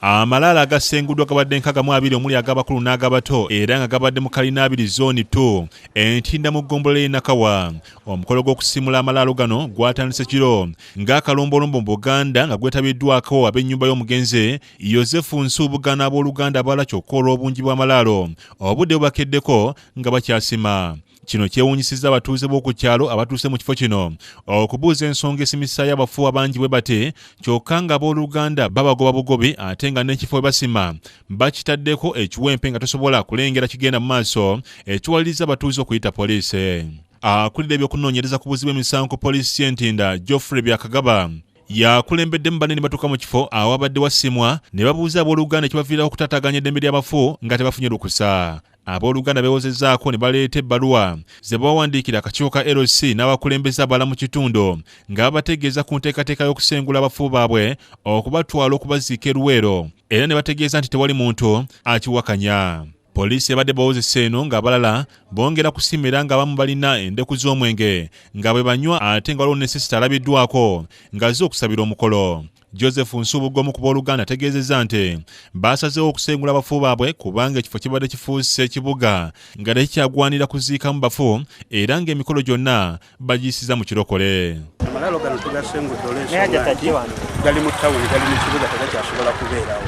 Amalala agasenguddwa gabadde nkaaga mu abiri omuli ag'abakulu n'agabato era nga gabadde mu kalina abiri zooni 2 entinda mu ggombolola y'e Nakawa. Omukolo gw'okusimula amalaalo gano gwatandise kiro ng'akalombolombo mu Buganda nga gwetabiddwako ab'ennyumba y'omugenzi Yozefu Nsubuga n'Abooluganda abalala kyokka olw'obungi bw'amalaalo obudde bubakeddeko nga bakyasima. Kino kyewuunyisizza abatuuze b'oku kyalo abatuuse mu kifo kino okubuuza ensonga esimisaayo abafu abangi bwe bate kyokka nga Abooluganda babagoba bugobi ate nga n'ekifo we basima bakitaddeko ekiwempe nga tosobola kulengera kigenda mu maaso ekiwaliriza abatuuze okuyita poliisi. Akulira ebyokunoonyereza ku buzibu bw'emisango ku poliisi y'Entinda Geoffrey Byakagaba yakulembedde mu banene batuuka mu kifo awabadde wasimwa ne babuuza Abooluganda ekibaviirako okutaataaganya eddembe ly'abafu nga tebafunye lukusa. Abooluganda beewozezzaako ne baleeta ebbaluwa ze bawandiikira akakiiko ka LC n'abakulembeze abalala mu kitundu nga babategeeza ku nteekateeka y'okusengula abafu baabwe okubatwala okubaziika e Luweero era ne bategeeza nti tewali muntu akiwakanya. Poliisi ebadde bawozesa eno ng'abalala bongera kusimira ng'abamu balina endeku z'omwenge nga bwe banywa ate nga waliwo nesesita alabiddwako ng'azze okusabira omukolo. Joseph Nsubuga omu ku Booluganda ategeezezza nti baasazeewo okusengula abafu baabwe kubanga ekifo kibadde kifuuse ekibuga nga tekikyagwanira kuziikamu bafu era ng'emikolo gyonna bagiyisiza mu kirokole. Amalaalo gano tugasengudde olw'ensonga gali mu ttawuni gali mu kibuga tegakyasobola kubeerawo.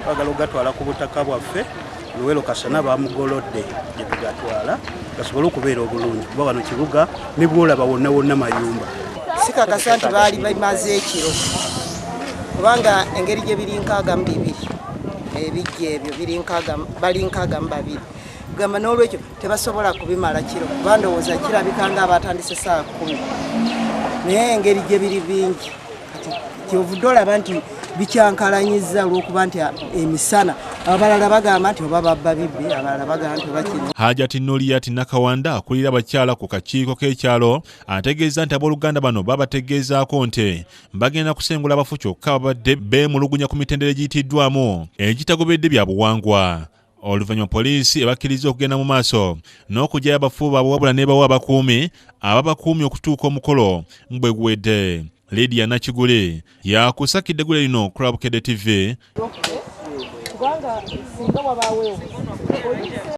Twagala ogatwala ku butaka bwaffe Luweero Kasana bamugolodde gye tugatwala gasobole okubeera obulungi kuba wano kibuga ne bwolaba wonna wonna mayumba. Sikakasa nti baali bamaze ekiro kubanga engeri gye biri nkaaga mu bibiri ebijja ebyo bali nkaaga mu babiri gamba n'olwekyo tebasobola kubimala kiro kuba ndowooza kirabika nga abatandise saa 10 naye engeri gye biri bingi kati kyovudde olaba nti bikyankalanyizza olw'okuba nti emisana abalala bagamba nti oba babba bibbi abalala bagamba nti oba kino. Hajati Noliyati Nakawanda akulira abakyala ku kakiiko k'ekyalo ategeeza nti Abooluganda bano babategeezaako nti bagenda kusengula abafu kyokka babadde beemulugunya ku mitendera egiyitiddwamu egitagobedde bya buwangwa. Oluvannyuma poliisi ebakkiriza okugenda mu maaso n'okugyayo abafu baabwe wabula n'ebawa abakuumi ababakuumye okutuuka omukolo mbwe guwedde. Lydia Nakigule yakusakidde gule lino Club KD TV.